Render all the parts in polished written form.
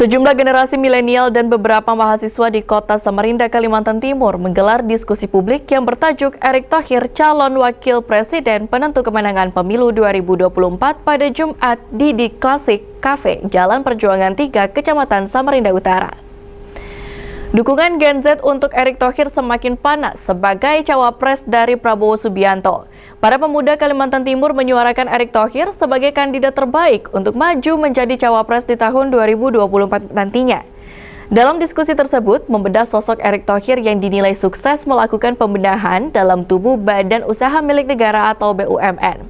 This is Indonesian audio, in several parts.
Sejumlah generasi milenial dan beberapa mahasiswa di kota Samarinda, Kalimantan Timur menggelar diskusi publik yang bertajuk Erick Thohir calon wakil presiden penentu kemenangan pemilu 2024 pada Jumat di Klasik Cafe, Jalan Perjuangan 3, Kecamatan Samarinda Utara. Dukungan Gen Z untuk Erick Thohir semakin panas sebagai cawapres dari Prabowo Subianto. Para pemuda Kalimantan Timur menyuarakan Erick Thohir sebagai kandidat terbaik untuk maju menjadi cawapres di tahun 2024 nantinya. Dalam diskusi tersebut, membedah sosok Erick Thohir yang dinilai sukses melakukan pembenahan dalam tubuh Badan Usaha Milik Negara atau BUMN.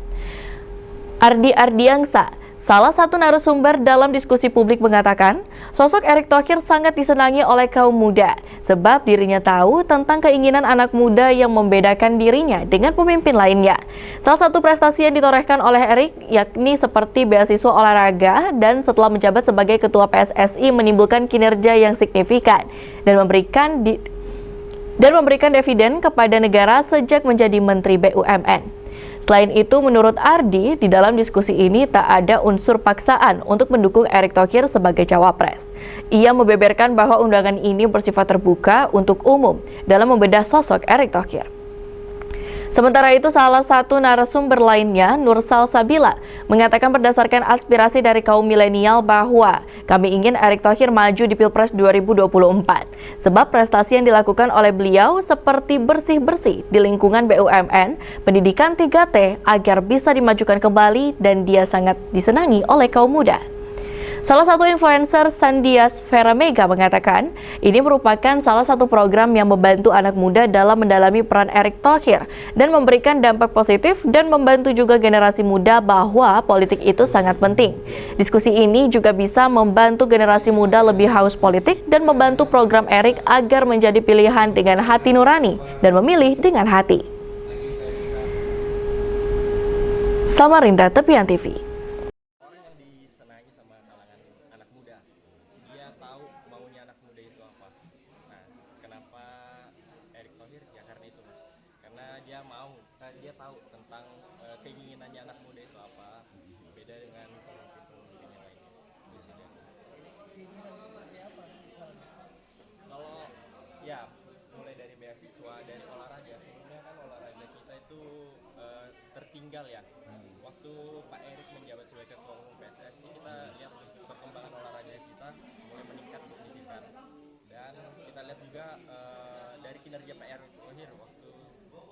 Ardi Ardiangsa, salah satu narasumber dalam diskusi publik mengatakan, sosok Erick Thohir sangat disenangi oleh kaum muda, sebab dirinya tahu tentang keinginan anak muda yang membedakan dirinya dengan pemimpin lainnya. Salah satu prestasi yang ditorehkan oleh Erick yakni seperti beasiswa olahraga dan setelah menjabat sebagai Ketua PSSI menimbulkan kinerja yang signifikan dan memberikan dividen kepada negara sejak menjadi Menteri BUMN. Selain itu, menurut Ardi, di dalam diskusi ini tak ada unsur paksaan untuk mendukung Erick Thohir sebagai cawapres. Ia membeberkan bahwa undangan ini bersifat terbuka untuk umum dalam membedah sosok Erick Thohir. Sementara itu, salah satu narasumber lainnya, Nursal Sabila, mengatakan berdasarkan aspirasi dari kaum milenial bahwa kami ingin Erick Thohir maju di Pilpres 2024. Sebab prestasi yang dilakukan oleh beliau seperti bersih-bersih di lingkungan BUMN, pendidikan 3T agar bisa dimajukan kembali dan dia sangat disenangi oleh kaum muda. Salah satu influencer Sandias Veramega mengatakan, ini merupakan salah satu program yang membantu anak muda dalam mendalami peran Erick Thohir dan memberikan dampak positif dan membantu juga generasi muda bahwa politik itu sangat penting. Diskusi ini juga bisa membantu generasi muda lebih haus politik dan membantu program Erick agar menjadi pilihan dengan hati nurani dan memilih dengan hati. Samarinda Tepian TV. Dia tahu maunya anak muda itu apa. Nah, kenapa Erick Thohir? Ya karena itu, Mas. Karena dia tahu tentang keinginannya anak muda itu apa. Beda dengan pemimpin-pemimpin yang lainnya. Presiden. Keinginan seperti apa misalnya? Kalau ya mulai dari beasiswa, dari olahraga. Sebenarnya kan olahraga kita itu tertinggal ya. Waktu Pak Erick menjabat sebagai Ketua Umum PSSI, kita lihat perkembangan olahraga kita mulai meningkat signifikan. Dan kita lihat juga dari kinerja Pak Erick Thohir waktu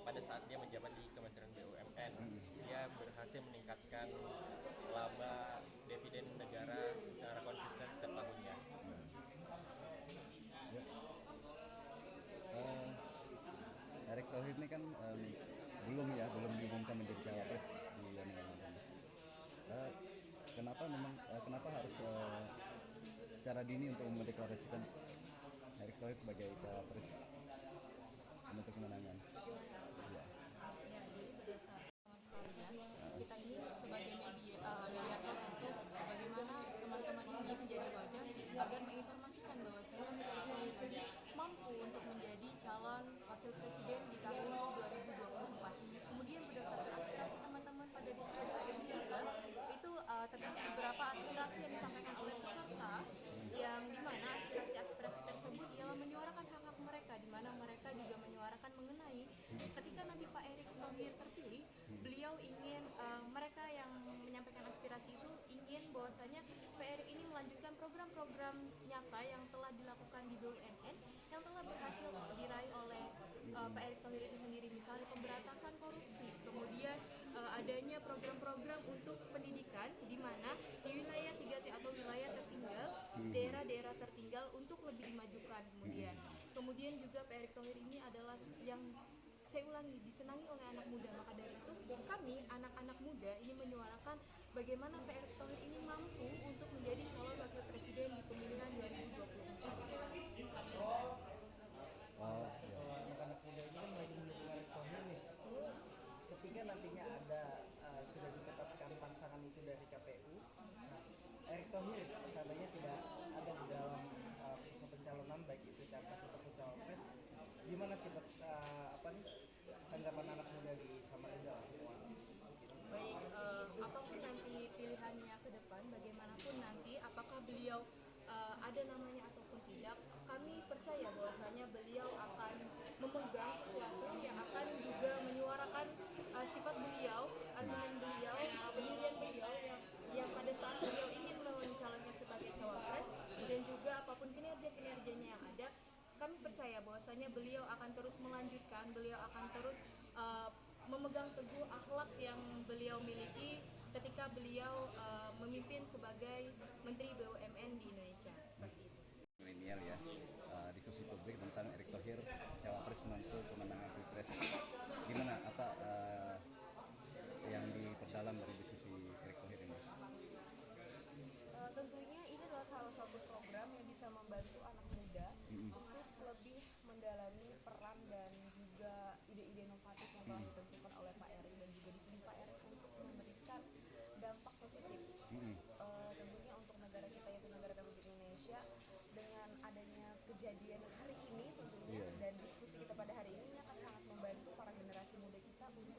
pada saat dia menjabat di Kementerian BUMN, dia berhasil meningkatkan laba dividen negara secara konsisten setiap tahunnya. Erick Thohir ini kan belum diumumkan menjadi cawapres di kenapa harus secara dini untuk mendeklarasikan Erick Thohir sebagai cawapres untuk kemenangan? Ya, jadi berdasarkan sekalian, kita ini sebagai mediator untuk bagaimana teman-teman ini menjadi wadah agar menginformasikan bahwasanya Erick Thohir ini mampu untuk menjadi calon wakil presiden di tahun 2024. Kemudian berdasarkan aspirasi teman-teman pada diskusi hari ini juga, itu terdapat beberapa aspirasi yang disampaikan oleh peserta, yang dimana aspirasi-aspirasi tersebut ialah menyuarakan hak-hak mereka, di mana mereka juga menyuarakan mengenai ketika nanti Pak Erick Thohir terpilih, beliau ingin mereka yang menyampaikan aspirasi itu ingin bahwasanya Pak Erick ini melanjutkan program-program nyata yang telah dilakukan di BUMN yang telah berhasil diraih oleh Pak Erick Thohir itu sendiri, misalnya pemberantasan korupsi, kemudian adanya program-program untuk pendidikan di mana di wilayah 3T atau wilayah tertinggal, daerah-daerah tertinggal untuk lebih dimajukan. Kemudian juga Pak Erick Thohir ini adalah yang saya ulangi, disenangi oleh anak muda. Maka dari itu kami anak-anak muda ini menyuarakan bagaimana Pak Erick Thohir ini mampu untuk menjadi calon wakil presiden di pemilihan 2024. Anak-anak muda ini kan lagi mendukung Erick Thohir nih. Ketika nantinya ada sudah ditetapkan pasangan itu dari KPU, nah, Erick Thohir seandainya tidak ada di dalam bursa pencalonan baik itu capres ataupun cawapres, gimana sih tanggapan anak muda di Samarinda? Baik, apapun nanti pilihannya ke depan, bagaimana ada namanya ataupun tidak, kami percaya bahwasanya beliau akan memegang sesuatu yang akan juga menyuarakan sifat beliau, argumen beliau, pendirian beliau yang pada saat beliau ingin mencalonkan sebagai cawapres, dan juga apapun kinerja-kinerjanya yang ada, kami percaya bahwasanya beliau akan terus melanjutkan, beliau akan terus memegang teguh akhlak yang beliau miliki ketika beliau memimpin sebagai Menteri BUMN di Indonesia, seperti itu. Milenial ya, diskusi publik tentang Erick Thohir cawapres penentu kemenangan pilpres. Gimana apa yang diperdalam dari diskusi Erick Thohir ini? Tentunya ini adalah salah satu program yang bisa membantu anak muda untuk lebih mendalami peran dan juga ide-ide inovatif yang telah ditentukan oleh Pak Erick dan juga dipilih Pak Erick untuk memberikan dampak positif tentunya untuk negara kita, yaitu negara Republik Indonesia. Dengan adanya kejadian hari ini tentunya dan diskusi kita pada hari ini akan sangat membantu para generasi muda kita untuk